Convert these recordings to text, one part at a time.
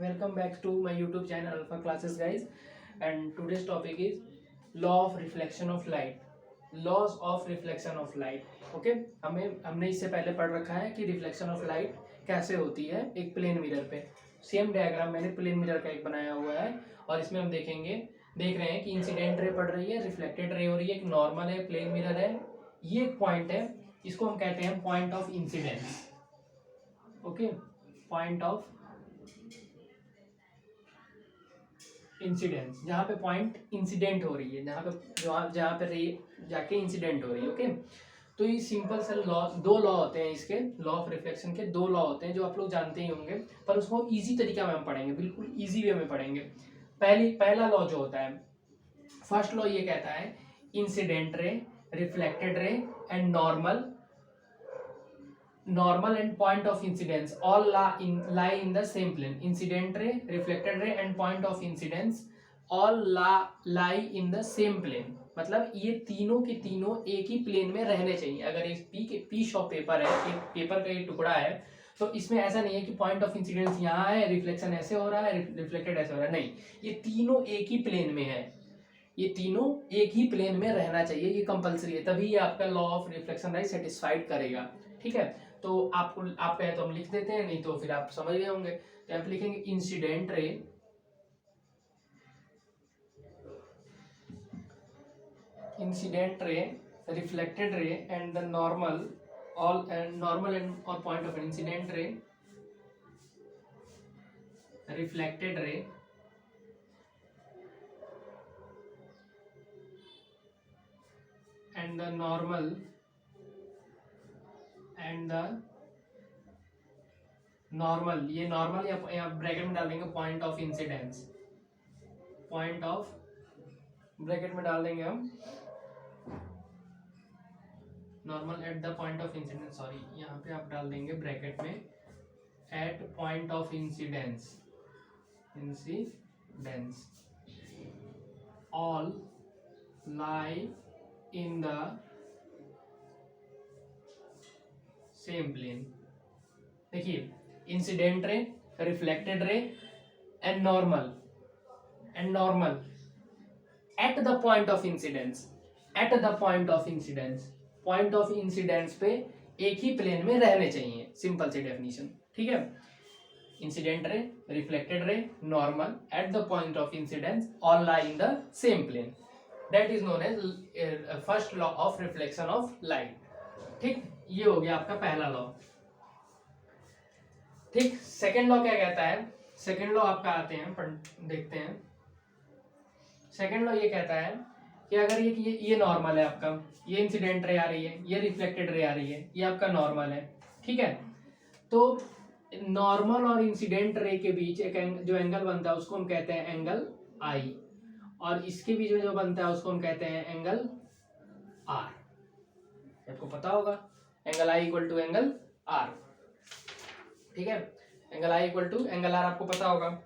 Welcome back to my YouTube channel Alpha Classes, guys. And today's topic is law of reflection of light. Laws of reflection of light. Okay, हमने इससे पहले पढ़ रखा है कि reflection of light कैसे होती है एक प्लेन मिरर पे। सेम डायग्राम मैंने प्लेन मिरर का एक बनाया हुआ है और इसमें हम देख रहे हैं कि इंसिडेंट रे पड़ रही है, रिफ्लेक्टेड रे हो रही है, एक नॉर्मल है, प्लेन मिरर है, ये एक पॉइंट है, इसको हम कहते हैं point of incidence. Okay, point of incidence, जहाँ पे पॉइंट इंसिडेंट हो रही है, जहाँ पे रे जाके इंसिडेंट हो रही है। ओके, तो ये सिंपल से दो लॉ होते हैं इसके, लॉ ऑफ रिफ्लेक्शन के दो लॉ होते हैं जो आप लोग जानते ही होंगे, पर उसको इजी तरीका में हम पढ़ेंगे, बिल्कुल इजी वे में पढ़ेंगे। पहला लॉ जो होता है, फर्स्ट लॉ ये कहता है incident ray, reflected ray and normal and point of incidence all lie in the same plane. Incident ray, reflected ray and point of incidence all lie in the same plane. मतलब ये तीनों के तीनों एक ही plane में रहने चाहिए। अगर एक पीस ऑफ पेपर है, एक पेपर का एक टुकड़ा है, तो इसमें ऐसा नहीं है कि पॉइंट ऑफ इंसिडेंस यहाँ है, रिफ्लेक्शन ऐसे हो रहा है, रिफ्लेक्टेड ऐसे हो रहा है, नहीं, ये तीनों एक ही प्लेन में है, ये तीनों एक ही प्लेन में रहना चाहिए, ये कंपलसरी है, तभी ये आपका law of reflection right satisfied करेगा। ठीक है, तो आप कहें तो हम लिख देते हैं, नहीं तो फिर आप समझ गए होंगे। तो आप लिखेंगे incident ray, reflected ray and the normal and और point of incident ray, reflected ray and the normal and the normal, ये नॉर्मल या ब्रैकेट में डाल देंगे point of incidence, point of bracket में डाल देंगे हम normal at the point of incidence, sorry यहाँ पे आप डाल देंगे ब्रैकेट में at point of incidence all lie in the same plane. देखिए, incident ray, reflected ray and normal at the point of incidence, point of incidence पे एक ही plane में रहने चाहिए, सिंपल सी डेफिनेशन। ठीक है, incident ray, reflected ray, normal at the point of incidence all lie in the same plane, that is known as first law of reflection of light. ठीक, ये हो गया आपका पहला लॉ। ठीक, सेकेंड लॉ क्या कहता है? सेकेंड लॉ आपका आते हैं, देखते हैं। सेकेंड लॉ ये कहता है कि अगर ये नॉर्मल है आपका, ये इंसिडेंट रे आ रही है, ये रिफ्लेक्टेड रे आ रही है, ये आपका नॉर्मल है। ठीक है, तो नॉर्मल और इंसिडेंट रे के बीच एक जो एंगल बनता है उसको हम कहते हैं एंगल आई, और इसके बीच में जो बनता है उसको हम कहते हैं एंगल आर। आपको पता होगा angle I equal to angle R. ठीक है, angle I equal to angle R आपको पता होगा,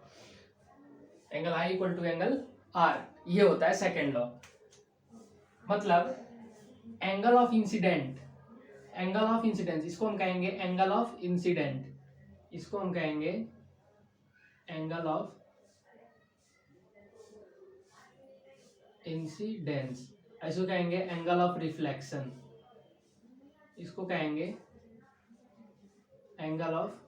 angle I equal to angle R, ये होता है सेकेंड लॉ। मतलब एंगल ऑफ इंसिडेंस, इसको हम कहेंगे एंगल ऑफ इंसिडेंट, इसको हम कहेंगे एंगल ऑफ इंसिडेंस, इसको कहेंगे एंगल ऑफ रिफ्लेक्शन, इसको कहेंगे एंगल ऑफ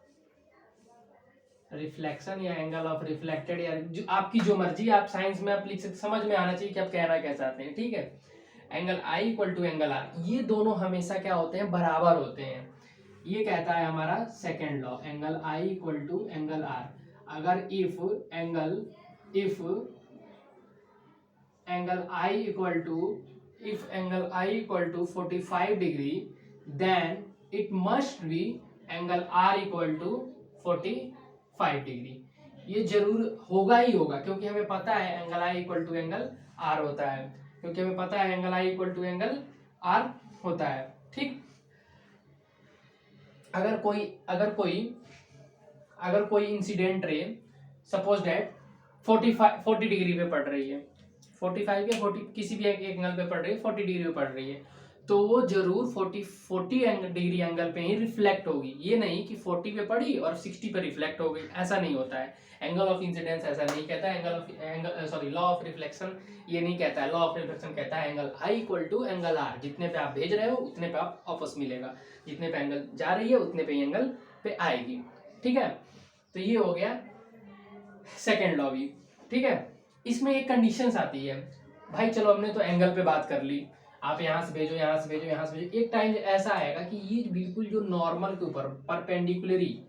रिफ्लेक्शन या एंगल ऑफ रिफ्लेक्टेड, या आपकी जो मर्जी, आप साइंस में आप लिख सकते, समझ में आना चाहिए कि आप कहना क्या चाहते हैं। ठीक है, angle I equal to angle R, ये दोनों हमेशा क्या होते हैं? बराबर होते हैं। ये कहता है हमारा second law, angle I equal to angle r. अगर if angle I equal to 45 degree, then it must be angle r equal to 45 degree. ये जरूर होगा ही होगा, क्योंकि हमें पता है angle I equal to angle r होता है, क्योंकि हमें पता है angle I equal to angle r होता है। ठीक, अगर कोई incident ray suppose that 40 degree पे पड़ रही है, 45 या 40 किसी भी एक एंगल पे पड़ रही है, 40 डिग्री पे पड़ रही है, तो वो जरूर 40 डिग्री एंगल पे ही रिफ्लेक्ट होगी। ये नहीं कि 40 पे पड़ी और 60 पे रिफ्लेक्ट हो गई, ऐसा नहीं होता है। एंगल ऑफ इंसिडेंस ऐसा नहीं कहता है। लॉ ऑफ रिफ्लेक्शन ये नहीं कहता है। लॉ ऑफ रिफ्लेक्शन कहता है angle I equal to angle R. जितने पे आप भेज रहे हो उतने पे आप वापस मिलेगा, जितने पे एंगल जा रही है उतने पे एंगल पे आएगी। ठीक है, तो ये हो गया सेकेंड लॉ भी। ठीक है, इसमें एक कंडीशंस आती है भाई। चलो हमने तो एंगल पे बात कर ली, आप यहाँ से भेजो, यहाँ से भेजो, यहाँ से भेजो। एक टाइम ऐसा आएगा कि ये बिल्कुल जो नॉर्मल के ऊपर परपेंडिकुलरी,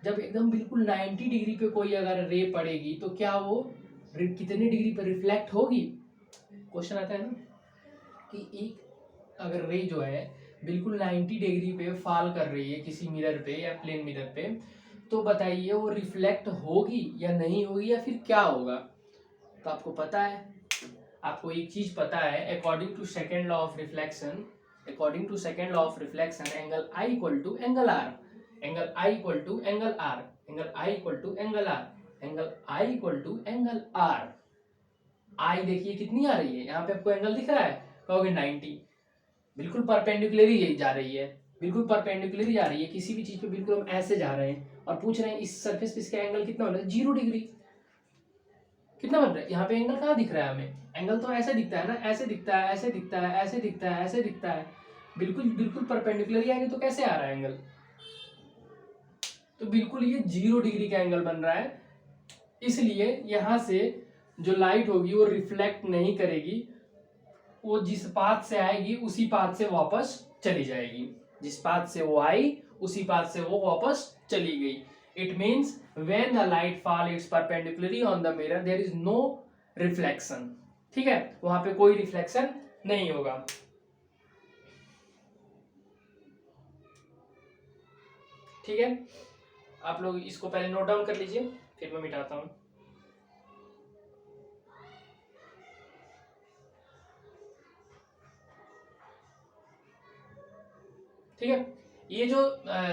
जब एकदम बिल्कुल 90 डिग्री पे कोई अगर रे पड़ेगी तो क्या वो कितने डिग्री पे रिफ्लेक्ट होगी। क्वेश्चन आता है ना कि एक अगर रे जो है बिल्कुल 90 डिग्री पे फॉल कर रही है किसी मिरर पे या प्लेन मिरर पे, तो बताइए वो रिफ्लेक्ट होगी या नहीं होगी या फिर क्या होगा। तो आपको पता है, आपको एक चीज पता है, according to second law of reflection, angle I equal to angle r, angle I equal to angle r, angle I equal to angle r, angle I equal to angle r. आई देखिए कितनी आ रही है, यहाँ पे आपको एंगल दिख रहा है, कहोगे 90, बिल्कुल परपेंडिकुलरली जा रही है, बिल्कुल परपेंडिकुलरली जा रही है किसी भी चीज पे, बिल्कुल हम ऐसे जा रहे हैं और पूछ रहे हैं इस सरफेस पे इसका एंगल कितना हो रहा है, 0 डिग्री। कितना बन रहा है यहाँ पे, एंगल कहाँ दिख रहा है हमें, एंगल तो ऐसे दिखता है ना, ऐसे दिखता है, ऐसे दिखता है, ऐसे दिखता है, ऐसे दिखता है, बिल्कुल बिल्कुल परपेंडिकुलरली आएंगे तो कैसे आ रहा है एंगल, तो बिल्कुल ये 0 डिग्री का एंगल बन रहा है। इसलिए यहाँ से जो लाइट होगी वो रिफ्लेक्ट नहीं करेगी, वो जिस पाथ से आएगी उसी पाथ से वापस चली जाएगी, जिस पाथ से वो आई उसी पाथ से वो वापस चली गई। It means when the light fall it's perpendicularly on the mirror there is no reflection। ठीक है, वहां पे कोई रिफ्लेक्शन नहीं होगा। ठीक है, आप लोग इसको पहले नोट डाउन कर लीजिए, फिर मैं मिटाता हूं। ठीक है, ये जो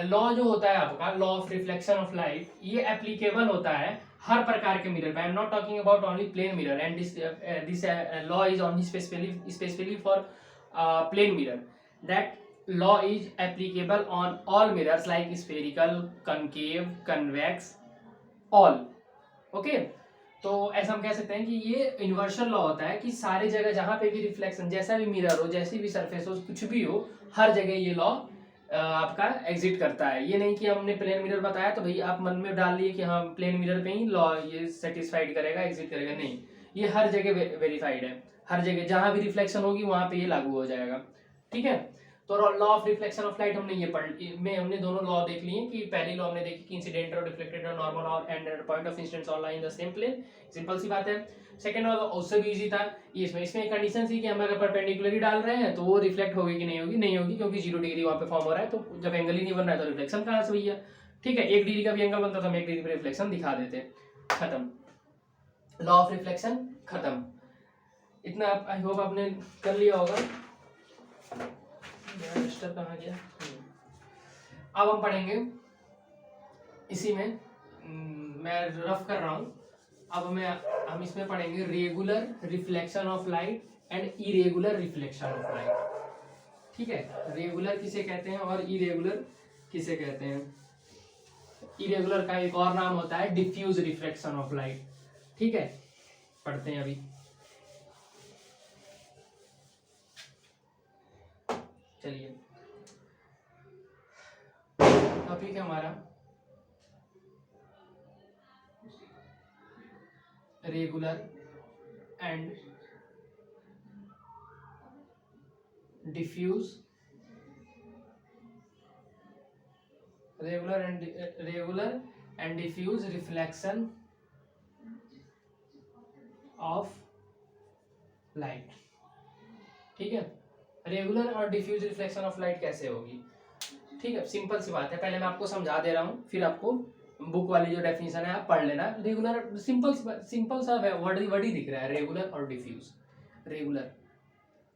लॉ जो होता है आपका, law of reflection of light, ये एप्लीकेबल होता है हर प्रकार के मिरर पे। I am not talking about only plane mirror, and this law is only specifically for plane mirror. That law is applicable on all mirrors like spherical, concave, convex, all. Okay, तो ऐसा हम कह सकते हैं कि ये universal law होता है कि सारी जगह जहां पे भी रिफ्लेक्शन, जैसा भी मिरर हो, जैसी भी सरफेस हो, कुछ भी हो, हर जगह ये लॉ आपका एग्जिट करता है। ये नहीं कि हमने प्लेन मिरर बताया तो भाई आप मन में डाल लिए कि हाँ प्लेन मिरर पे ही लॉ ये सेटिस्फाइड करेगा, एग्जिट करेगा, नहीं, ये हर जगह वेरीफाइड है। हर जगह जहां भी रिफ्लेक्शन होगी वहां पे ये लागू हो जाएगा। ठीक है, तो law of reflection of light हमने ये हमने दोनों लॉ देख लिए कि पहली लॉ हमने देखी कि इंसिडेंट और रिफ्लेक्टेड और नॉर्मल और and point of incidence all lie in the same plane, simple सी बात है। सेकंड लॉ उससे भी इजी था, इसमें एक कंडीशन थी कि हम अगर परपेंडिकुलरली डाल रहे हैं तो वो रिफ्लेक्ट होगी कि नहीं होगी, नहीं होगी, क्योंकि 0 डिग्री वहां पे फॉर्म हो रहा है, तो जब एंगल ही नहीं बन रहा है तो रिफ्लेक्शन कहां से भैया। ठीक है, 1 डिग्री का भी एंगल बनता तो हम 1 डिग्री पे रिफ्लेक्शन दिखा देते, खत्म, लॉ ऑफ रिफ्लेक्शन खत्म। इतना आई होप आपने कर लिया होगा। रजिस्टर कहाँ गया। अब हम पढ़ेंगे इसी में, मैं रफ कर रहा हूं, अब हम इसमें पढ़ेंगे regular reflection of light and irregular reflection of light. ठीक है, रेगुलर किसे कहते हैं और इरेगुलर किसे कहते हैं। इरेगुलर का एक और नाम होता है डिफ्यूज रिफ्लेक्शन ऑफ लाइट। ठीक है, पढ़ते हैं अभी, चलिए। टॉपिक है हमारा regular and diffuse, regular and diffuse reflection of light. ठीक है, रेगुलर और डिफ्यूज रिफ्लेक्शन ऑफ लाइट कैसे होगी। ठीक है, सिंपल सी बात है, पहले मैं आपको समझा दे रहा हूँ, फिर आपको बुक वाली जो डेफिनेशन है आप पढ़ लेना। रेगुलर सिंपल सा वर्ड ही दिख रहा है, रेगुलर और डिफ्यूज। रेगुलर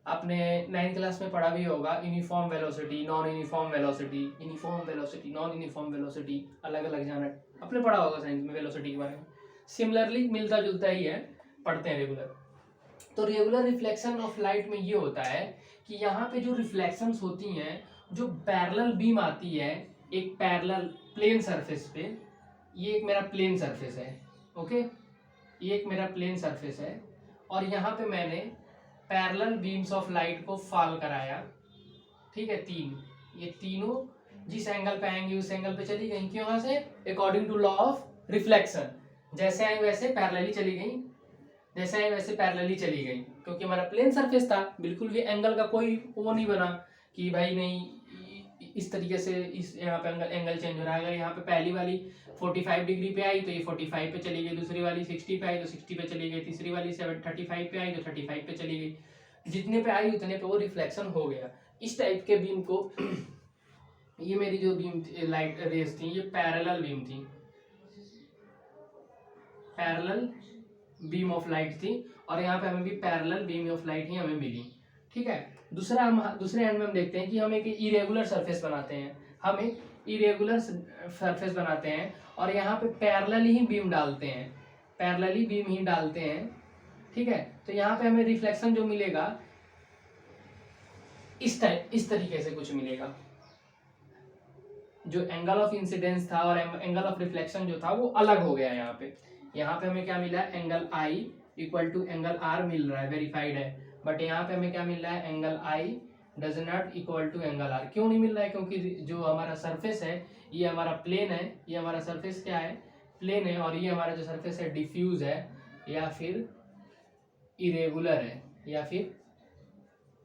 आपने 9th क्लास में पढ़ा भी होगा, uniform velocity, non uniform velocity, uniform velocity, non uniform velocity, अलग अलग जाना आपने पढ़ा होगा साइंस में वेलोसिटी के बारे में। सिमिलरली मिलता जुलता ही है, पढ़ते हैं रेगुलर। तो रेगुलर रिफ्लेक्शन ऑफ लाइट में ये होता है कि यहाँ पे जो रिफ्लेक्शंस होती हैं, जो पैरेलल बीम आती है एक पैरेलल प्लेन सरफेस पे, ये एक मेरा प्लेन सरफेस है, ओके, ये एक मेरा प्लेन सरफेस है, और यहाँ पे मैंने पैरेलल बीम्स ऑफ लाइट को फॉल कराया, ठीक है, ये तीनों जिस एंगल पे आएंगी उस एंगल पे चली गई, क्यों, यहाँ से according to law of reflection, जैसे आई वैसे पैरेलली चली गई, जैसे आई वैसे पैरेलली चली गई, क्योंकि हमारा प्लेन सरफेस था, बिल्कुल भी एंगल का कोई वो नहीं बना कि भाई नहीं इस तरीके से इस यहाँ पे एंगल चेंज हो रहा है। अगर यहाँ पे पहली वाली 45 डिग्री पे आई तो ये 45 पे चली गई, दूसरी वाली 60 पे आई तो 60 पे चली गई, तीसरी वाली 35 पे आई तो 35 पे चली गई, जितने पे आई उतने पे वो रिफ्लेक्शन हो गया। इस टाइप के बीम को ये मेरी जो बीम लाइट रेस थी ये पैरेलल बीम थी, पैरेलल बीम ऑफ लाइट थी, और यहाँ पे हमें भी पैरेलल बीम ऑफ लाइट ही हमें मिली, ठीक है। दूसरे एंड में हम देखते हैं कि हम एक इरेगुलर सरफेस बनाते हैं, हम एक इरेगुलर सरफेस बनाते हैं और यहाँ पे पैरेलल ही बीम डालते हैं, पैरेलली बीम ही डालते हैं, ठीक है। तो यहाँ पे हमें रिफ्लेक्शन जो मिलेगा इस तरीके से कुछ मिलेगा, जो एंगल ऑफ इंसिडेंस था और एंगल ऑफ रिफ्लेक्शन जो था वो अलग हो गया। यहाँ पे हमें क्या मिला है, angle I equal to angle r मिल रहा है, वेरीफाइड है, बट यहाँ पे हमें क्या मिल रहा है, angle I does not equal to angle R. क्यों नहीं मिल रहा है, क्योंकि जो हमारा सरफेस है ये हमारा प्लेन है, ये हमारा सरफेस क्या है, प्लेन है, और ये हमारा जो सरफेस है डिफ्यूज है या फिर इरेगुलर है, या फिर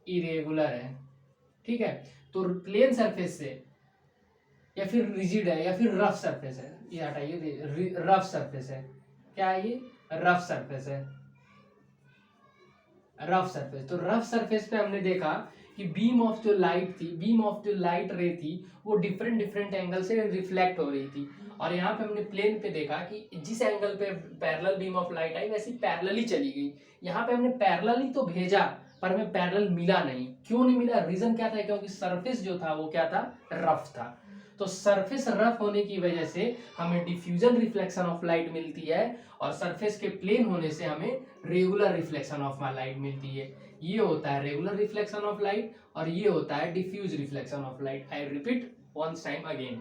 इरेगुलर है, ठीक है। तो प्लेन सरफेस से या फिर रिजिड है या फिर रफ सरफेस है, ये हटाइए, रफ सरफेस है, क्या है ये, रफ सरफेस है, रफ सरफेस। तो रफ सरफेस पे हमने देखा कि बीम ऑफ जो लाइट रे थी वो डिफरेंट एंगल से रिफ्लेक्ट हो रही थी, और यहाँ पे हमने प्लेन पे देखा कि जिस एंगल पे पैरेलल बीम ऑफ लाइट आई वैसी पैरेलली चली गई। यहाँ पे हमने पैरेलली तो भेजा पर हमें पैरेलल मिला नहीं, क्यों नहीं मिला, रीजन क्या था, क्योंकि सरफेस जो था वो क्या था, रफ था। तो सरफेस रफ होने की वजह से हमें डिफ्यूजन रिफ्लेक्शन ऑफ लाइट मिलती है, और सरफेस के प्लेन होने से हमें रेगुलर रिफ्लेक्शन ऑफ लाइट मिलती है। ये होता है रेगुलर रिफ्लेक्शन ऑफ लाइट और ये होता है diffuse reflection of light. I repeat once time again,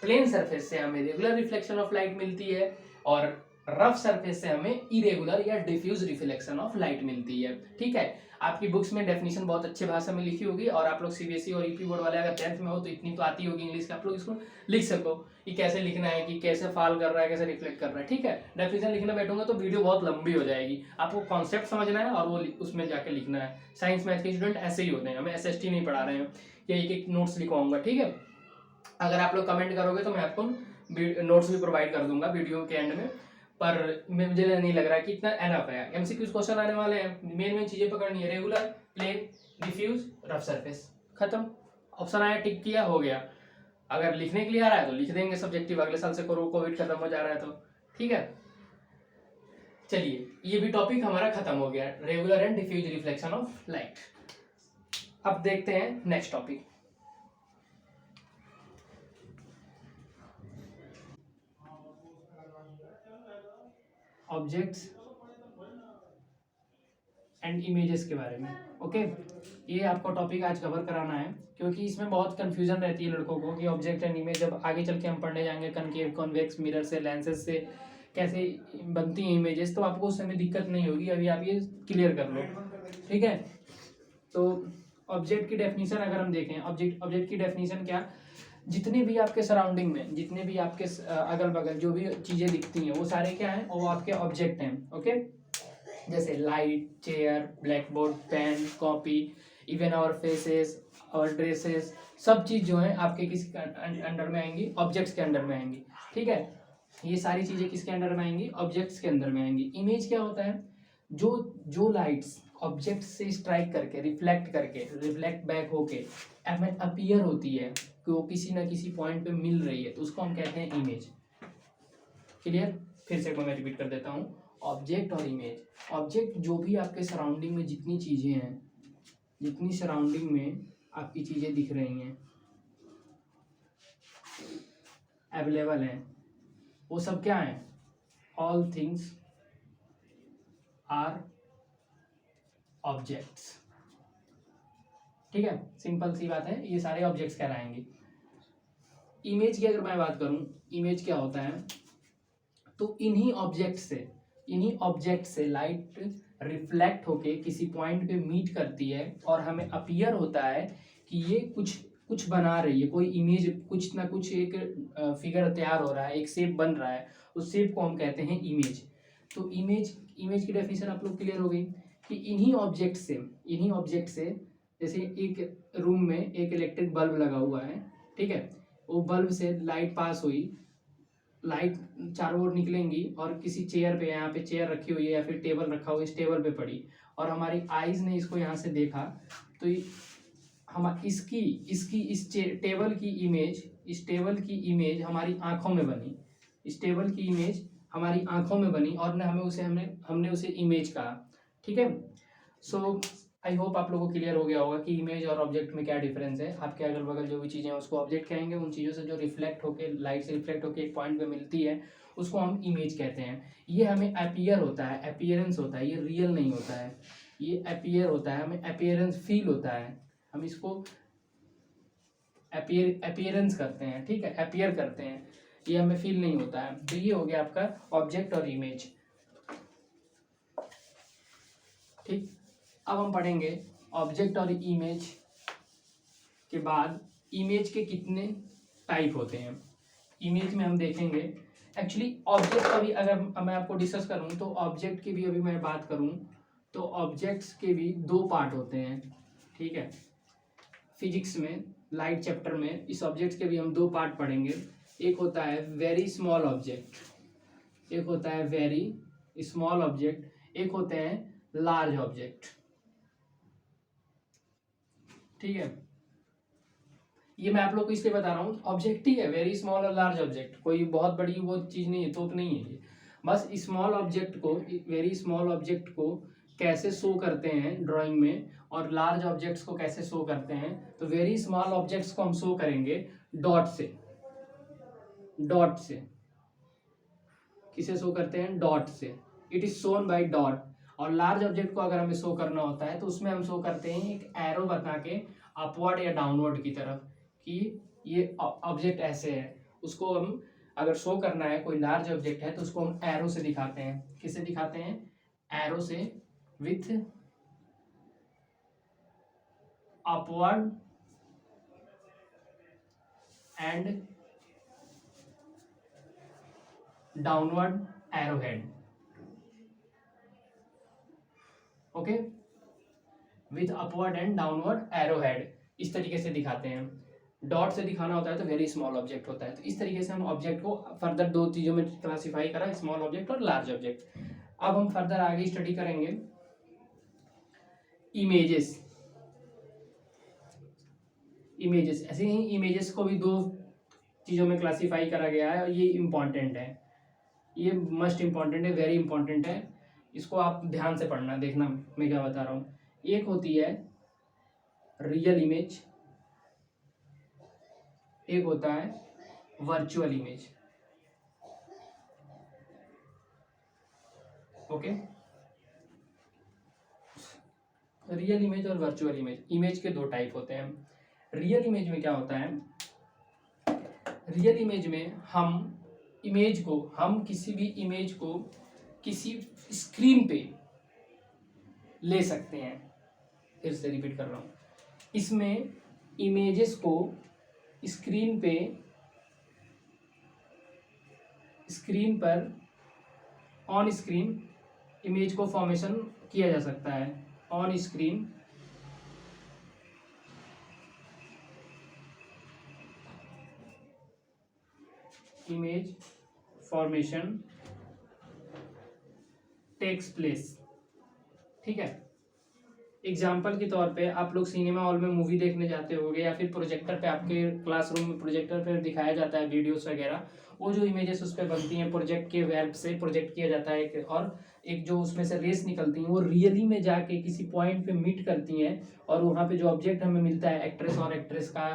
plane surface से हमें रेगुलर रिफ्लेक्शन ऑफ लाइट मिलती है और रफ सरफेस से हमें इरेगुलर या डिफ्यूज रिफ्लेक्शन ऑफ लाइट मिलती है, ठीक है। आपकी बुक्स में डेफिनेशन बहुत अच्छे भाषा में लिखी होगी, और आप लोग सीबीएसई और ईपी बोर्ड वाले अगर 10th में हो तो इतनी तो आती होगी इंग्लिश, आप लोग इसको लिख सको कि कैसे लिखना है, कि कैसे फॉल कर रहा है, कैसे रिफ्लेक्ट कर रहा है, ठीक है। डेफिनेशन लिखने बैठूंगा तो वीडियो बहुत लंबी हो जाएगी, आपको कॉन्सेप्ट समझना है और वो उसमें जाके लिखना है। साइंस मैथ के स्टूडेंट ऐसे ही होते हैं, हमें SST नहीं पढ़ा रहे हैं कि एक एक नोट्स लिखवाऊंगा, ठीक है। अगर आप लोग कमेंट करोगे तो मैं आपको नोट्स भी प्रोवाइड कर दूंगा वीडियो के एंड में, पर मुझे नहीं लग रहा है कि इतना एनफ है। MCQ क्वेश्चन आने वाले हैं, मेन चीजें पकड़नी है, regular, plane, diffuse, rough surface, खत्म। ऑप्शन आया, टिक किया, हो गया। अगर लिखने के लिए आ रहा है तो लिख देंगे सब्जेक्टिव, अगले साल से करो, कोविड खत्म हो जा रहा है तो, ठीक है। चलिए ये भी टॉपिक हमारा खत्म हो गया, regular and diffuse reflection of light. अब देखते हैं next topic, objects and images के बारे में, ओके। ये आपको टॉपिक आज कवर कराना है, क्योंकि इसमें बहुत कंफ्यूजन रहती है लड़कों को कि ऑब्जेक्ट एंड इमेज, जब आगे चल के हम पढ़ने जाएंगे कनकेव कॉन्वेक्स मिरर से, लेंसेज से कैसे बनती हैं इमेजेस, तो आपको उस समय दिक्कत नहीं होगी, अभी आप ये क्लियर कर लो, ठीक है। तो ऑब्जेक्ट की डेफिनेशन अगर हम देखें, ऑब्जेक्ट की डेफिनेशन क्या, जितने भी आपके सराउंडिंग में, जितने भी आपके अगल बगल जो भी चीजें दिखती हैं वो सारे क्या हैं, वो आपके ऑब्जेक्ट हैं, ओके। जैसे light, chair, blackboard, pen, copy, even our faces, our dresses, सब चीज जो है आपके किसके अंडर में आएंगी, ऑब्जेक्ट्स के अंडर में आएंगी, ठीक है। ये सारी चीजें किसके अंडर में आएंगी, ऑब्जेक्ट्स के अंदर में आएंगी। इमेज क्या होता है, जो लाइट्स ऑब्जेक्ट से स्ट्राइक करके, रिफ्लेक्ट बैक होके अपीयर होती है कि वो किसी ना किसी पॉइंट पे मिल रही है, तो उसको हम कहते हैं इमेज। क्लियर, फिर से मैं रिपीट कर देता हूँ, ऑब्जेक्ट और इमेज। ऑब्जेक्ट जो भी आपके सराउंडिंग में जितनी चीजें हैं, जितनी सराउंडिंग में आपकी चीजें दिख रही हैं, अवेलेबल हैं, वो सब क्या है, ऑल थिंग्स आर ऑब्जेक्ट्स, ठीक है, सिंपल सी बात है, ये सारे ऑब्जेक्ट्स कहलाएंगे। इमेज की अगर मैं बात करूं, इमेज क्या होता है, तो इन्हीं ऑब्जेक्ट से लाइट रिफ्लेक्ट होके किसी पॉइंट पे मीट करती है और हमें अपीयर होता है कि ये कुछ कुछ बना रही है, कोई इमेज, कुछ ना कुछ एक फिगर तैयार हो रहा है, एक शेप बन रहा है, उस शेप को हम कहते हैं इमेज। तो इमेज की डेफिनेशन आप लोग क्लियर हो गई कि इन्हीं ऑब्जेक्ट से जैसे एक रूम में एक इलेक्ट्रिक बल्ब लगा हुआ है, ठीक है, वो बल्ब से लाइट पास हुई, लाइट चारों ओर निकलेंगी और किसी चेयर पे, यहाँ पे चेयर रखी हुई है या फिर टेबल रखा हुआ है, इस टेबल पे पड़ी और हमारी आईज ने इसको यहाँ से देखा, तो हम इसकी इसकी इस टेबल की इमेज हमारी आंखों में बनी, इस टेबल की इमेज हमारी आंखों में बनी और हमने उसे इमेज कहा। ठीक है, सो आई होप आप लोगों को क्लियर हो गया होगा कि इमेज और ऑब्जेक्ट में क्या डिफरेंस है। आपके अगल बगल जो भी चीज़ें हैं उसको ऑब्जेक्ट कहेंगे, उन चीज़ों से जो रिफ्लेक्ट होकर, लाइट से रिफ्लेक्ट होकर एक पॉइंट पे मिलती है उसको हम इमेज कहते हैं। ये हमें अपीयर होता है, अपीयरेंस होता है, ये रियल नहीं होता है, ये अपीयर होता है, हमें अपीयरेंस फील होता है, हम इसको अपीयरेंस करते हैं, ठीक है, अपीयर करते हैं, ये हमें फील नहीं होता है। तो ये हो गया आपका ऑब्जेक्ट और इमेज। ठीक, अब हम पढ़ेंगे ऑब्जेक्ट और इमेज के बाद इमेज के कितने टाइप होते हैं। इमेज में हम देखेंगे एक्चुअली ऑब्जेक्ट का भी, अगर मैं आपको डिस्कस करूं तो ऑब्जेक्ट की भी अभी मैं बात करूं तो ऑब्जेक्ट्स के भी दो पार्ट होते हैं। ठीक है, फिजिक्स में लाइट चैप्टर में इस ऑब्जेक्ट्स के भी हम दो पार्ट पढ़ेंगे। एक होता है वेरी स्मॉल ऑब्जेक्ट, एक होता है वेरी स्मॉल ऑब्जेक्ट, एक होते हैं लार्ज ऑब्जेक्ट। ठीक है, ये मैं आप लोग को इसलिए बता रहा हूँ, ऑब्जेक्ट ही है, वेरी स्मॉल और लार्ज ऑब्जेक्ट, कोई बहुत बड़ी वो चीज़ नहीं है, तोप नहीं है ये। बस स्मॉल ऑब्जेक्ट को, वेरी स्मॉल ऑब्जेक्ट को कैसे शो करते हैं ड्राइंग में और लार्ज ऑब्जेक्ट्स को कैसे शो करते हैं, तो वेरी स्मॉल ऑब्जेक्ट्स को हम शो करेंगे डॉट से। डॉट से किसे शो करते हैं? डॉट से, it is shown by dot. और लार्ज ऑब्जेक्ट को अगर हमें शो करना होता है तो उसमें हम शो करते हैं एक एरो बना के अपवर्ड या डाउनवर्ड की तरफ, कि ये ऑब्जेक्ट ऐसे है। उसको हम अगर शो करना है, कोई लार्ज ऑब्जेक्ट है तो उसको हम एरो से दिखाते हैं। किससे दिखाते हैं? एरो से, with upward and downward arrow head. Okay, with upward and downward arrow head, इस तरीके से दिखाते हैं। डॉट से दिखाना होता है तो वेरी स्मॉल ऑब्जेक्ट होता है। तो इस तरीके से हम ऑब्जेक्ट को फर्दर दो चीजों में क्लासिफाई करा, स्मॉल ऑब्जेक्ट और लार्ज ऑब्जेक्ट। अब हम फर्दर आगे स्टडी करेंगे इमेजेस। इमेजेस, ऐसे ही इमेजेस को भी दो चीजों में क्लासिफाई करा गया है और ये इंपॉर्टेंट है, ये मस्ट इंपॉर्टेंट है, वेरी इंपॉर्टेंट है। इसको आप ध्यान से पढ़ना, देखना मैं क्या बता रहा हूँ। एक होती है रियल इमेज, एक होता है virtual image. Okay, real image और वर्चुअल इमेज, इमेज के दो टाइप होते हैं। रियल इमेज में क्या होता है? रियल इमेज में हम किसी भी इमेज को किसी स्क्रीन पे ले सकते हैं। फिर से रिपीट कर रहा हूँ, इसमें इमेजेस को स्क्रीन पर ऑन स्क्रीन इमेज को फॉर्मेशन किया जा सकता है। On screen image formation takes place. ठीक है, एग्जाम्पल के तौर पे आप लोग सिनेमा हॉल में मूवी देखने जाते होंगे या फिर प्रोजेक्टर पे, आपके क्लासरूम में प्रोजेक्टर पे दिखाया जाता है वीडियोस वगैरह, वो जो इमेजेस उस पर बनती हैं प्रोजेक्ट के वेब से प्रोजेक्ट किया जाता है, और एक जो उसमें से रेस निकलती हैं वो रियली में जाके किसी पॉइंट पे मीट करती हैं और वहाँ पे जो ऑब्जेक्ट हमें मिलता है एक्ट्रेस और एक्ट्रेस का,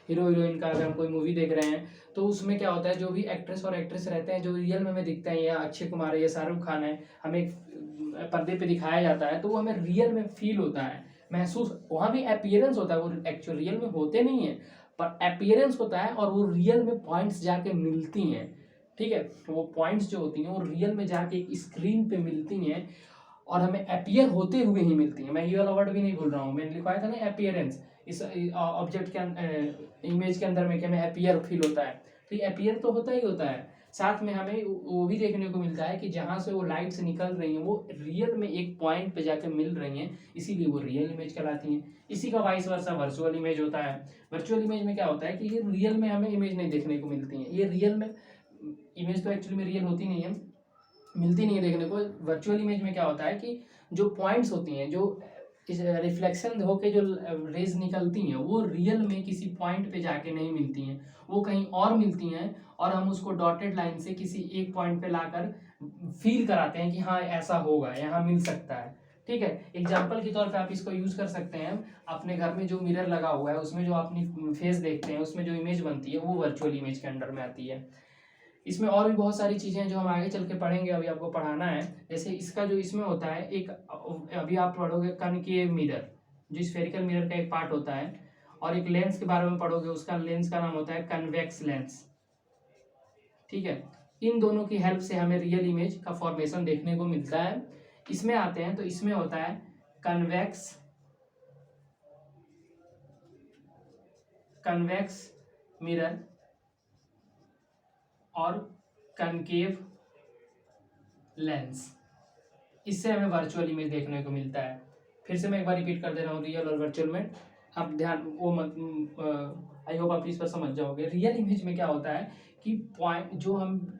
हीरो हीरोइन का, अगर हम कोई मूवी देख रहे हैं तो उसमें क्या होता है, जो भी एक्ट्रेस और एक्ट्रेस रहते हैं जो रियल में हमें दिखते हैं, या अक्षय कुमार है या शाहरुख खान है, हमें पर्दे पे दिखाया जाता है तो वो हमें रियल में फील होता है। महसूस, वहाँ भी अपीयरेंस होता है, वो एक्चुअल रियल में होते नहीं है, पर अपीयरेंस होता है और वो रियल में पॉइंट्स जाके मिलती हैं, ठीक है। वो पॉइंट्स जो होती हैं वो रियल में जाके एक स्क्रीन पे मिलती हैं और हमें अपीयर होते हुए ही मिलती हैं। मैं ये वाला वर्ड भी नहीं भूल रहा हूँ, मैंने लिखवाया था ना अपीयरेंस, इस ऑब्जेक्ट के इमेज के अंदर में कि हमें अपीयर फील होता है, तो ये अपीयर तो होता ही होता है। साथ में हमें वो भी देखने को मिलता है कि जहाँ से वो लाइट्स निकल रही हैं वो रियल में एक पॉइंट पे जाके मिल रही हैं, इसीलिए वो रियल इमेज कहलाती हैं। इसी का वाइस वर्सा वर्चुअल इमेज होता है। वर्चुअल इमेज में क्या होता है कि ये रियल में हमें इमेज नहीं देखने को मिलती है, ये रियल में इमेज तो एक्चुअली में रियल होती नहीं है, मिलती नहीं है देखने को। वर्चुअल इमेज में क्या होता है कि जो पॉइंट्स होती हैं, जो इस रिफ्लेक्शन होके जो रेज निकलती हैं वो रियल में किसी पॉइंट पे जाके नहीं मिलती हैं, वो कहीं और मिलती हैं और हम उसको डॉटेड लाइन से किसी एक पॉइंट पे लाकर फील कराते हैं कि हाँ ऐसा होगा, यहाँ मिल सकता है, ठीक है। एग्जाम्पल के तौर पे आप इसको यूज कर सकते हैं, अपने घर में जो मिरर लगा हुआ है उसमें जो अपनी फेस देखते हैं उसमें जो इमेज बनती है वो वर्चुअल इमेज के अंडर में आती है। इसमें और भी बहुत सारी चीज़ें हैं जो हम आगे चल के पढ़ेंगे, अभी आपको पढ़ाना है। जैसे इसका जो इसमें होता है एक, अभी आप पढ़ोगे कनकेव मिरर, जो स्फेरिकल मिरर का एक पार्ट होता है, और एक लेंस के बारे में पढ़ोगे, उसका लेंस का नाम होता है कन्वेक्स लेंस, ठीक है। इन दोनों की हेल्प से हमें रियल इमेज का फॉर्मेशन देखने को मिलता है। इसमें आते हैं तो इसमें होता है कन्वेक्स मिरर और कनकेव लेंस, इससे हमें वर्चुअल इमेज देखने को मिलता है। फिर से मैं एक बार रिपीट कर दे रहा हूँ, रियल और वर्चुअल में आप ध्यान वो मत, आई होप आप इस पर समझ जाओगे। रियल इमेज में क्या होता है कि पॉइंट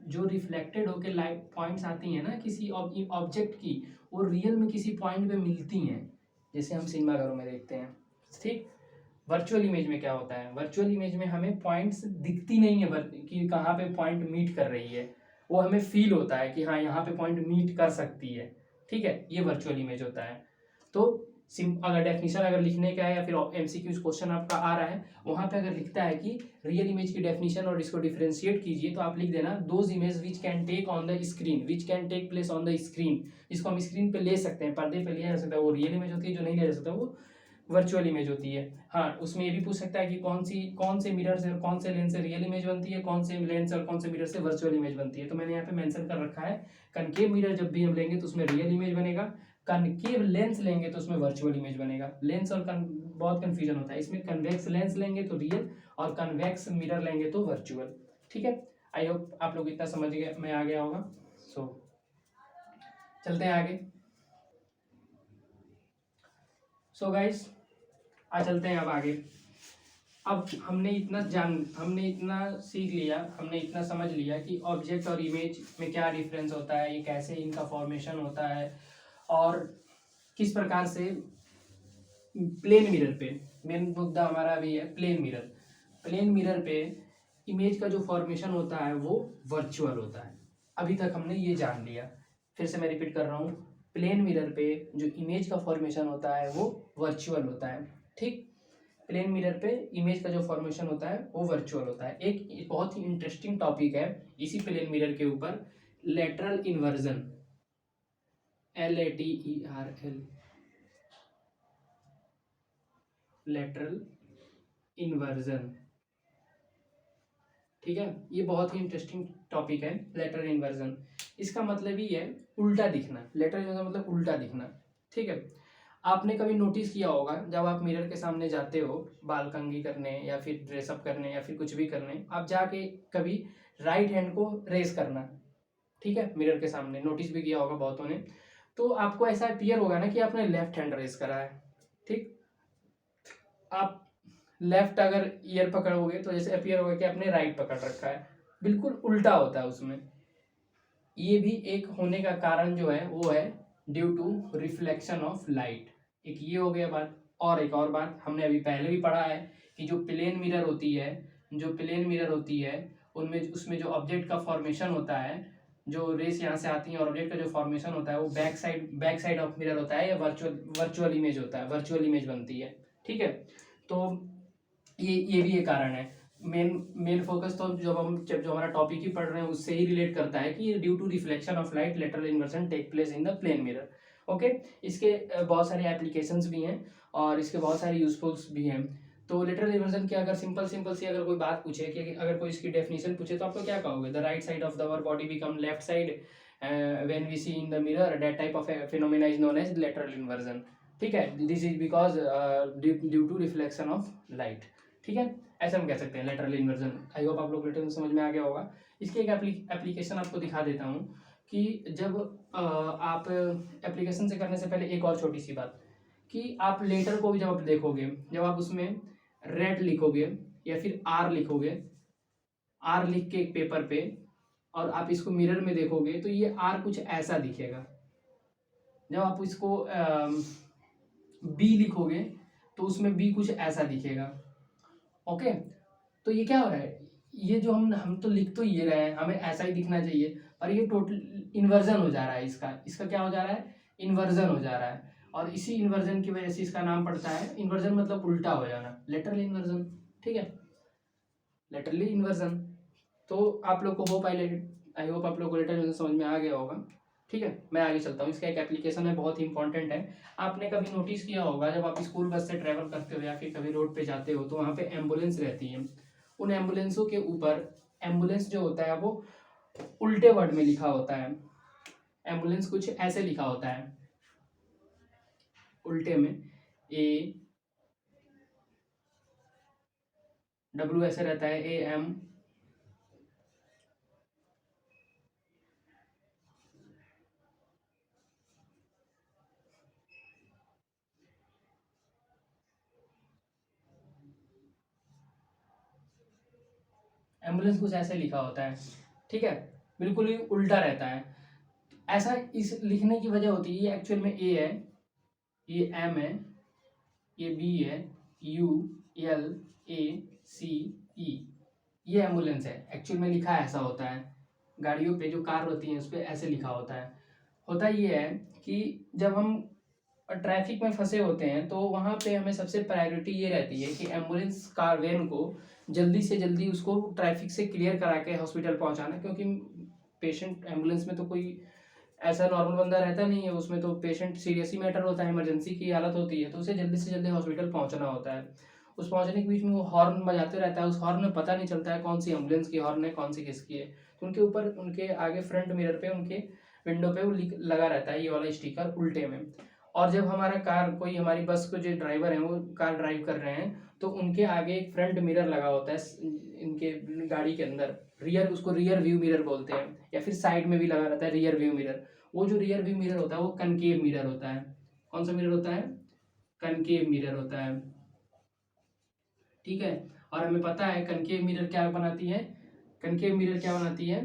जो रिफ्लेक्टेड होकर लाइट पॉइंट्स आती हैं ना किसी ऑब्जेक्ट की, वो रियल में किसी पॉइंट पे मिलती हैं, जैसे हम सिनेमाघरों में देखते हैं, ठीक। वर्चुअल इमेज में क्या होता है, वर्चुअल इमेज में हमें पॉइंट्स दिखती नहीं है कि कहाँ पे पॉइंट मीट कर रही है, वो हमें फील होता है कि हाँ यहाँ पे पॉइंट मीट कर सकती है, ठीक है, ये वर्चुअल इमेज होता है। तो अगर डेफिनेशन अगर लिखने का है या फिर एमसीक्यूज क्वेश्चन आपका आ रहा है, वहाँ पे अगर लिखता है कि रियल इमेज की डेफिनेशन और इसको डिफरेंशिएट कीजिए, तो आप लिख देना those image which can take on the screen, which can take place on the screen, जिसको हम स्क्रीन पे ले सकते हैं, पर्दे पे लिया जा सकता है, वो रियल इमेज होती है, जो नहीं लिया जा सकता वो वर्चुअल इमेज होती है। हाँ, उसमें ये भी पूछ सकता है कि कौन से मिरर से और कौन से लेंस से रियल इमेज बनती है, कौन से लेंस और कौन से मिरर से वर्चुअल इमेज बनती है। तो मैंने यहाँ पे मेंशन कर रखा है, कनकेव मिरर जब भी हम लेंगे तो उसमें रियल इमेज बनेगा, कनकेव लेंस लेंगे तो उसमें वर्चुअल इमेज बनेगा। लेंस और बहुत कंफ्यूजन होता है इसमें, कन्वेक्स लेंस लेंगे तो रियल और कन्वेक्स मिरर लेंगे तो वर्चुअल, ठीक है। आई होप आप लोग इतना समझ गए, मैं आ गया होगा। सो चलते हैं आगे। सो गाइस आ चलते हैं अब आगे। अब हमने इतना सीख लिया, हमने इतना समझ लिया कि ऑब्जेक्ट और इमेज में क्या डिफरेंस होता है, ये कैसे इनका फॉर्मेशन होता है, और किस प्रकार से प्लेन मिरर पे, मेन मुद्दा हमारा अभी है प्लेन मिरर पे इमेज का जो फॉर्मेशन होता है वो वर्चुअल होता है। अभी तक हमने ये जान लिया, फिर से मैं रिपीट कर रहा हूँ, प्लेन मिरर पे जो इमेज का फॉर्मेशन होता है वो वर्चुअल होता है, ठीक। प्लेन मिरर पे इमेज का जो फॉर्मेशन होता है वो वर्चुअल होता है। एक बहुत ही इंटरेस्टिंग टॉपिक है इसी प्लेन मिरर के ऊपर, lateral inversion, LATERL, lateral inversion, ठीक है। ये बहुत ही इंटरेस्टिंग टॉपिक है लेटरल इन्वर्जन। इसका मतलब ही है उल्टा दिखना, लेटरल इन्वर्जन मतलब उल्टा दिखना, ठीक है। आपने कभी नोटिस किया होगा जब आप मिरर के सामने जाते हो बाल कंघी करने या फिर ड्रेसअप करने या फिर कुछ भी करने, आप जाके कभी राइट हैंड को रेस करना, ठीक है, मिरर के सामने, नोटिस भी किया होगा बहुतों ने। तो आपको ऐसा अपीयर होगा ना कि आपने लेफ्ट हैंड रेस करा है, ठीक। आप लेफ्ट अगर ईयर पकड़ोगे तो जैसे अपीयर होगा कि आपने राइट पकड़ रखा है, बिल्कुल उल्टा होता है उसमें। ये भी एक होने का कारण जो है वो है due to reflection of light, एक ये हो गया बात। और एक और बात हमने अभी पहले भी पढ़ा है कि जो प्लेन मिरर होती है उनमें उसमें जो ऑब्जेक्ट का फॉर्मेशन होता है, जो रेस यहाँ से आती है और ऑब्जेक्ट का जो फॉर्मेशन होता है वो बैक साइड ऑफ मिरर होता है, या वर्चुअल इमेज होता है, वर्चुअल इमेज बनती है, ठीक है। तो ये भी एक कारण है। मेन फोकस तो जब हमारा टॉपिक ही पढ़ रहे हैं उससे ही रिलेट करता है कि due to reflection of light lateral inversion take place in the plane mirror. Okay, इसके बहुत सारे एप्लीकेशंस भी हैं और इसके बहुत सारे यूजफुल्स भी हैं। तो लिटरल इन्वर्जन की अगर सिंपल सी अगर कोई बात पूछे कि अगर कोई इसकी डेफिनेशन पूछे तो आप तो क्या कहोगे? The right side of the our body become left side when we see in the mirror, that type of phenomena is known as lateral inversion. ठीक है, this is because due to reflection of light. ठीक है, ऐसा हम कह सकते हैं lateral inversion. I hope आप लोग लेटरल समझ में आ गया होगा। इसकी एक एप्लीकेशन आपको दिखा देता हूँ कि जब आप एप्लीकेशन से करने से पहले एक और छोटी सी बात कि आप लेटर को भी जब आप देखोगे, जब आप उसमें रेड लिखोगे या फिर आर लिखोगे, आर लिख के एक पेपर पे और आप इसको मिरर में देखोगे तो ये आर कुछ ऐसा दिखेगा। जब आप इसको बी लिखोगे तो उसमें बी कुछ ऐसा दिखेगा। ओके, तो ये क्या हो रहा है, ये जो हम तो लिख तो ये रहे हैं, हमें ऐसा ही दिखना चाहिए, और ये टोटल इन्वर्जन हो जा रहा है। इसका क्या हो जा रहा है? इन्वर्जन हो जा रहा है। और इसी इन्वर्जन की वजह से इसका नाम पड़ता है इन्वर्जन, मतलब उल्टा हो जाना, लेटरल इन्वर्जन। ठीक है, लेटरली इन्वर्जन। तो आप लोग को आई होप आप लोग को लेटरल इन्वर्जन समझ में आ गया होगा। ठीक है, मैं आगे चलता हूँ। इसका एक एप्लीकेशन है, बहुत ही इंपॉर्टेंट है। आपने कभी नोटिस किया होगा जब आप स्कूल बस से ट्रैवल करते हो या फिर कभी रोड पे जाते हो तो वहाँ पे एम्बुलेंस रहती है। उन एम्बुलेंसों के ऊपर एम्बुलेंस जो होता है वो उल्टे वर्ड में लिखा होता है। एम्बुलेंस कुछ ऐसे लिखा होता है उल्टे में, AW ऐसे रहता है, AM। एम्बुलेंस कुछ ऐसे लिखा होता है। ठीक है, बिल्कुल ही उल्टा रहता है। ऐसा इस लिखने की वजह होती है, ये एक्चुअल में A है, ये M है, ये B है, ULACE, ये एम्बुलेंस है। एक्चुअल में लिखा ऐसा होता है, गाड़ियों पे जो कार होती है उस पर ऐसे लिखा होता है। होता ये है कि जब हम ट्रैफिक में फंसे होते हैं तो वहाँ पे हमें सबसे प्रायोरिटी ये रहती है कि एम्बुलेंस कार वैन को जल्दी से जल्दी उसको ट्रैफिक से क्लियर करा के हॉस्पिटल पहुँचाना, क्योंकि पेशेंट एम्बुलेंस में तो कोई ऐसा नॉर्मल बंदा रहता नहीं है, उसमें तो पेशेंट सीरियस ही मैटर होता है, इमरजेंसी की हालत होती है, तो उसे जल्दी से जल्दी हॉस्पिटल पहुंचना होता है। उस पहुंचने के बीच में वो हॉर्न बजाते रहता है, उस हॉर्न में पता नहीं चलता है कौन सी एम्बुलेंस की हॉर्न है, कौन सी किसकी है। तो उनके ऊपर, उनके आगे फ्रंट मिरर पे, उनके विंडो पे वो लगा रहता है ये वाला स्टिकर उल्टे में। और जब हमारा कार, कोई हमारी बस को जो ड्राइवर है वो कार ड्राइव कर रहे हैं तो उनके आगे एक फ्रंट मिरर लगा होता है इनके गाड़ी के अंदर, रियर, उसको रियर व्यू मिरर बोलते हैं, या फिर साइड में भी लगा रहता है रियर व्यू मिरर। वो जो रियर व्यू मिरर होता है वो कनकेव मिरर होता है। कौन सा मिरर होता है? कनकेव मिरर होता है। ठीक है, और हमें पता है कनकेव मिरर क्या बनाती है, कनकेव मिरर क्या बनाती है?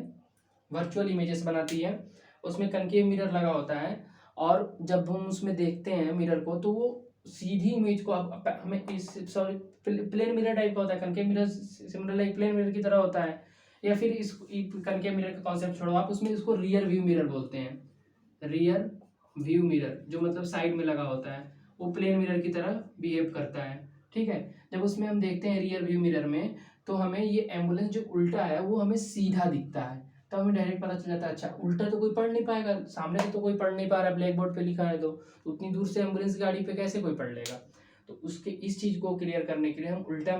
वर्चुअल इमेजेस बनाती है। उसमें कनकेव मिरर लगा होता है और जब हम उसमें देखते हैं मिरर को तो वो सीधी इमेज को हमें इस, सॉरी, प्लेन मिरर टाइप का होता है। Concave mirror similarly plane mirror की तरह होता है। या फिर इस कनकेव मिरर का कॉन्सेप्ट छोड़ो आप, उसमें इसको रियर व्यू मिरर बोलते हैं। रियर व्यू मिरर जो मतलब साइड में लगा होता है, वो प्लेन मिरर की तरह बिहेव करता है। ठीक है, जब उसमें हम देखते हैं रियर व्यू मिरर में तो हमें ये एम्बुलेंस जो उल्टा है वो हमें सीधा दिखता है। तो हमें डायरेक्ट पता चल जाता है अच्छा उल्टा तो कोई पढ़ नहीं पाएगा, सामने से तो कोई पढ़ नहीं पा रहा, ब्लैक बोर्ड पे लिखा है तो उतनी दूर से एम्बुलेंस गाड़ी पे कैसे कोई पढ़ लेगा। तो उसके इस चीज़ को क्लियर करने के लिए हम उल्टे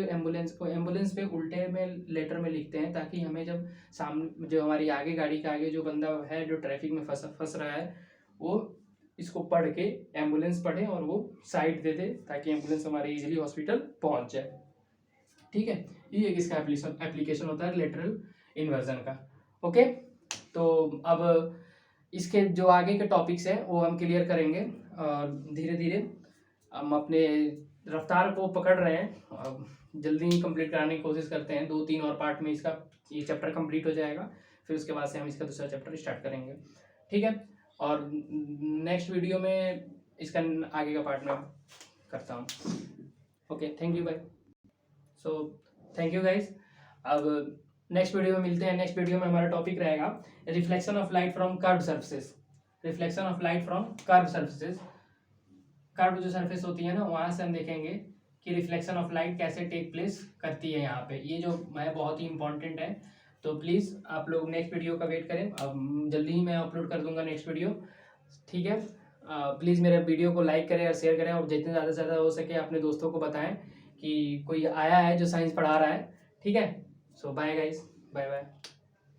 एम्बुलेंस को, एम्बुलेंस पे उल्टे में लेटर में लिखते हैं, ताकि हमें जब सामने जो हमारी आगे गाड़ी के आगे जो बंदा है जो ट्रैफिक में फंस रहा है वो इसको पढ़ के एम्बुलेंस पढ़े और वो साइड दे दे, ताकि एम्बुलेंस हमारे इजीली हॉस्पिटल पहुंच जाए। ठीक है, ये एक इसका एप्लीकेशन होता है लेटरल इन्वर्जन का। ओके, तो अब इसके जो आगे के टॉपिक्स हैं वो हम क्लियर करेंगे और धीरे धीरे हम अपने रफ्तार को पकड़ रहे हैं, अब जल्दी ही कंप्लीट कराने की कोशिश करते हैं। 2-3 और पार्ट में इसका ये चैप्टर कंप्लीट हो जाएगा, फिर उसके बाद से हम इसका दूसरा चैप्टर स्टार्ट करेंगे। ठीक है, और नेक्स्ट वीडियो में इसका आगे का पार्ट में करता हूँ। Okay, thank you bye. So thank you guys. अब नेक्स्ट वीडियो में मिलते हैं। नेक्स्ट वीडियो में हमारा टॉपिक रहेगा reflection of light from curve surfaces. Reflection of light from curve surfaces, curve जो सरफेस होती है ना वहाँ से हम देखेंगे कि रिफ्लेक्शन ऑफ लाइट कैसे टेक प्लेस करती है यहाँ पे। ये जो है बहुत ही इंपॉर्टेंट है, तो प्लीज़ आप लोग नेक्स्ट वीडियो का वेट करें। अब जल्दी ही मैं अपलोड कर दूंगा नेक्स्ट वीडियो। ठीक है, प्लीज़ मेरे वीडियो को लाइक करें और शेयर करें, और जितने ज़्यादा से ज़्यादा हो सके अपने दोस्तों को बताएं कि कोई आया है जो साइंस पढ़ा रहा है। ठीक है, सो बाय गाइस, बाय बाय।